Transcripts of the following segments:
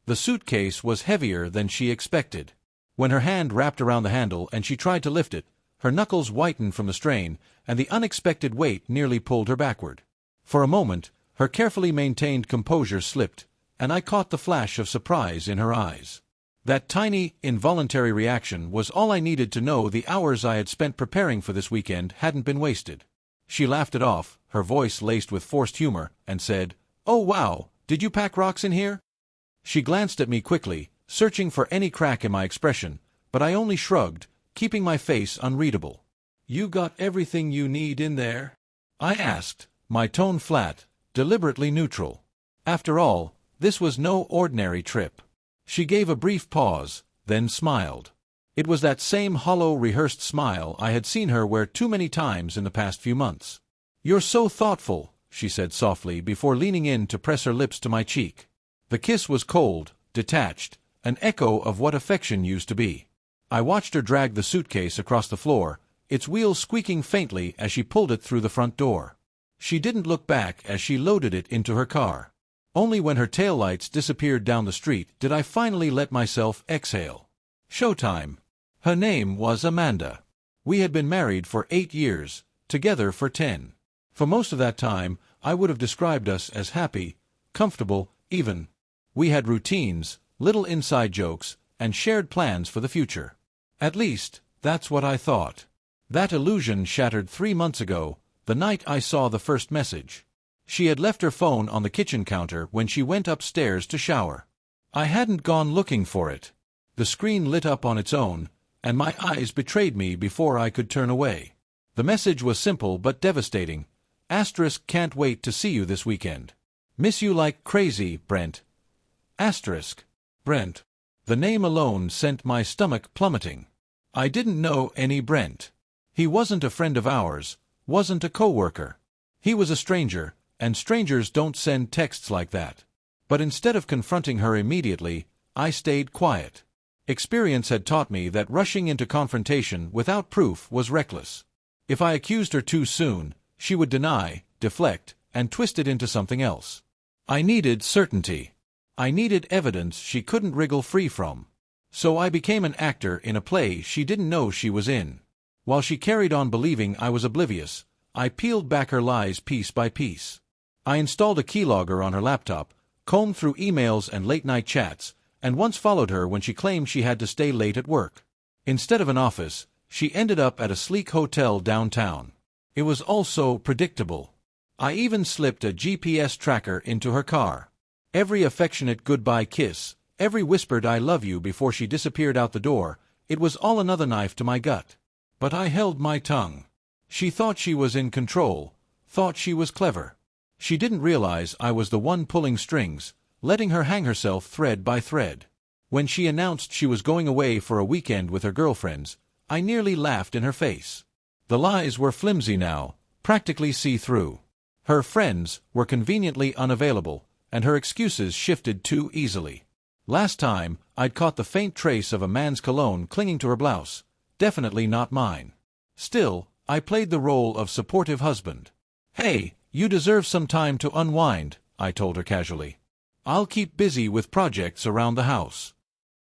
The suitcase was heavier than she expected. When her hand wrapped around the handle and she tried to lift it, her knuckles whitened from the strain, and the unexpected weight nearly pulled her backward. For a moment, her carefully maintained composure slipped, and I caught the flash of surprise in her eyes. That tiny, involuntary reaction was all I needed to know the hours I had spent preparing for this weekend hadn't been wasted. She laughed it off, her voice laced with forced humor, and said, "Oh wow, did you pack rocks in here?" She glanced at me quickly, searching for any crack in my expression, but I only shrugged, keeping my face unreadable. "You got everything you need in there?" I asked, my tone flat, deliberately neutral. After all, this was no ordinary trip. She gave a brief pause, then smiled. It was that same hollow, rehearsed smile I had seen her wear too many times in the past few months. "You're so thoughtful," she said softly before leaning in to press her lips to my cheek. The kiss was cold, detached, an echo of what affection used to be. I watched her drag the suitcase across the floor, its wheels squeaking faintly as she pulled it through the front door. She didn't look back as she loaded it into her car. Only when her taillights disappeared down the street did I finally let myself exhale. Showtime. Her name was Amanda. We had been married for 8 years, together for 10. For most of that time, I would have described us as happy, comfortable, even. We had routines, little inside jokes, and shared plans for the future. At least, that's what I thought. That illusion shattered 3 months ago, the night I saw the first message. She had left her phone on the kitchen counter when she went upstairs to shower. I hadn't gone looking for it. The screen lit up on its own, and my eyes betrayed me before I could turn away. The message was simple but devastating. Asterisk, can't wait to see you this weekend. Miss you like crazy, Brent. Asterisk. Brent. The name alone sent my stomach plummeting. I didn't know any Brent. He wasn't a friend of ours, wasn't a coworker. He was a stranger, and strangers don't send texts like that. But instead of confronting her immediately, I stayed quiet. Experience had taught me that rushing into confrontation without proof was reckless. If I accused her too soon, she would deny, deflect, and twist it into something else. I needed certainty. I needed evidence she couldn't wriggle free from. So I became an actor in a play she didn't know she was in. While she carried on believing I was oblivious, I peeled back her lies piece by piece. I installed a keylogger on her laptop, combed through emails and late-night chats, and once followed her when she claimed she had to stay late at work. Instead of an office, she ended up at a sleek hotel downtown. It was all so predictable. I even slipped a GPS tracker into her car. Every affectionate goodbye kiss, every whispered I love you before she disappeared out the door, it was all another knife to my gut. But I held my tongue. She thought she was in control, thought she was clever. She didn't realize I was the one pulling strings, letting her hang herself thread by thread. When she announced she was going away for a weekend with her girlfriends, I nearly laughed in her face. The lies were flimsy now, practically see-through. Her friends were conveniently unavailable, and her excuses shifted too easily. Last time, I'd caught the faint trace of a man's cologne clinging to her blouse, definitely not mine. Still, I played the role of supportive husband. "Hey, you deserve some time to unwind," I told her casually. "I'll keep busy with projects around the house."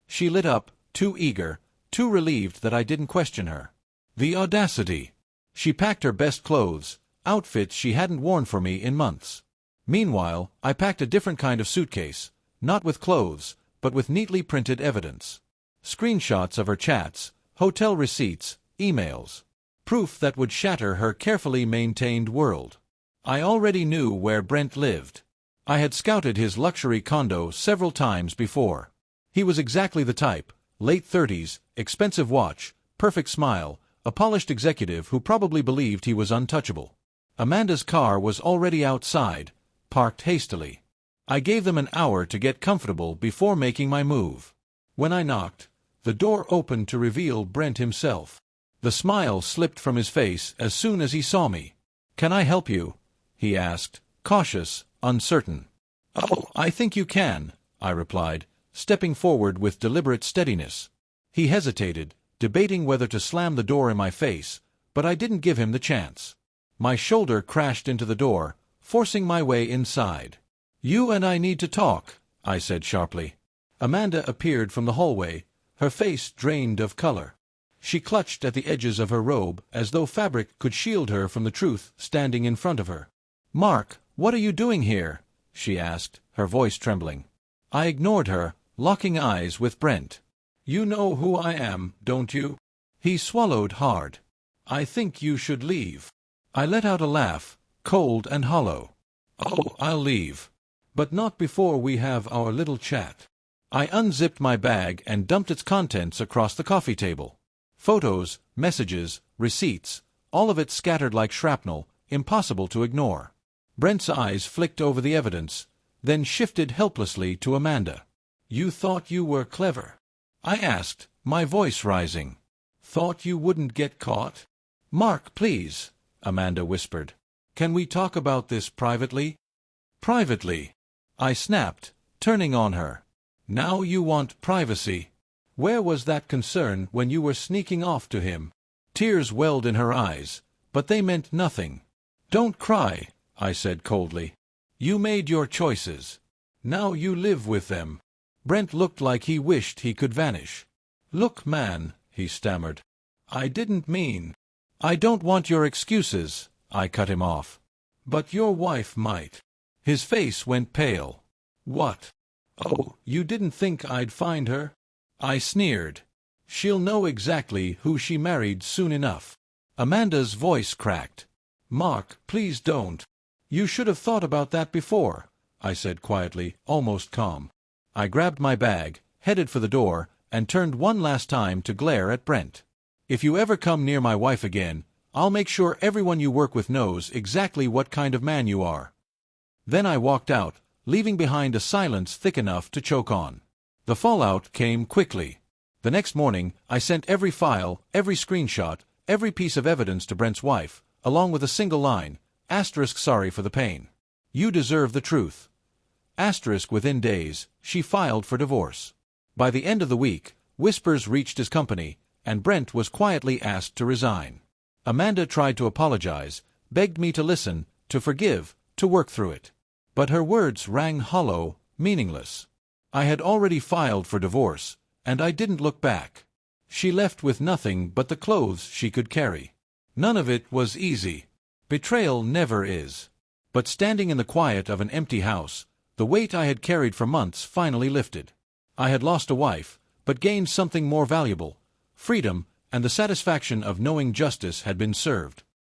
She lit up, too eager, too relieved that I didn't question her. The audacity! She packed her best clothes, outfits she hadn't worn for me in months. Meanwhile, I packed a different kind of suitcase, not with clothes, but with neatly printed evidence. Screenshots of her chats, hotel receipts, emails. Proof that would shatter her carefully maintained world. I already knew where Brent lived. I had scouted his luxury condo several times before. He was exactly the type, late 30s, expensive watch, perfect smile, a polished executive who probably believed he was untouchable. Amanda's car was already outside, parked hastily. I gave them an hour to get comfortable before making my move. When I knocked, the door opened to reveal Brent himself. The smile slipped from his face as soon as he saw me. "Can I help you?" he asked, cautious, uncertain. "Oh, I think you can," I replied, stepping forward with deliberate steadiness. He hesitated, debating whether to slam the door in my face, but I didn't give him the chance. My shoulder crashed into the door, forcing my way inside. "You and I need to talk," I said sharply. Amanda appeared from the hallway, her face drained of color. She clutched at the edges of her robe as though fabric could shield her from the truth standing in front of her. "Mark, what are you doing here?" she asked, her voice trembling. I ignored her, locking eyes with Brent. "You know who I am, don't you?" He swallowed hard. "I think you should leave." I let out a laugh, cold and hollow. "Oh, I'll leave. But not before we have our little chat." I unzipped my bag and dumped its contents across the coffee table. Photos, messages, receipts, all of it scattered like shrapnel, impossible to ignore. Brent's eyes flicked over the evidence, then shifted helplessly to Amanda. "You thought you were clever?" I asked, my voice rising. "Thought you wouldn't get caught?" "Mark, please," Amanda whispered. "Can we talk about this privately?" "Privately?" I snapped, turning on her. "Now you want privacy? Where was that concern when you were sneaking off to him?" Tears welled in her eyes, but they meant nothing. "Don't cry," I said coldly. "You made your choices. Now you live with them." Brent looked like he wished he could vanish. "Look, man," he stammered. "I didn't mean—" "I don't want your excuses," I cut him off. "But your wife might." His face went pale. "What? Oh, you didn't think I'd find her?" I sneered. "She'll know exactly who she married soon enough." Amanda's voice cracked. "Mark, please don't." "You should have thought about that before," I said quietly, almost calm. I grabbed my bag, headed for the door, and turned one last time to glare at Brent. "If you ever come near my wife again, I'll make sure everyone you work with knows exactly what kind of man you are." Then I walked out, leaving behind a silence thick enough to choke on. The fallout came quickly. The next morning, I sent every file, every screenshot, every piece of evidence to Brent's wife, along with a single line, *sorry for the pain. You deserve the truth. * within days, she filed for divorce. By the end of the week, whispers reached his company, and Brent was quietly asked to resign. Amanda tried to apologize, begged me to listen, to forgive, to work through it. But her words rang hollow, meaningless. I had already filed for divorce, and I didn't look back. She left with nothing but the clothes she could carry. None of it was easy. Betrayal never is. But standing in the quiet of an empty house, the weight I had carried for months finally lifted. I had lost a wife, but gained something more valuable: freedom and the satisfaction of knowing justice had been served.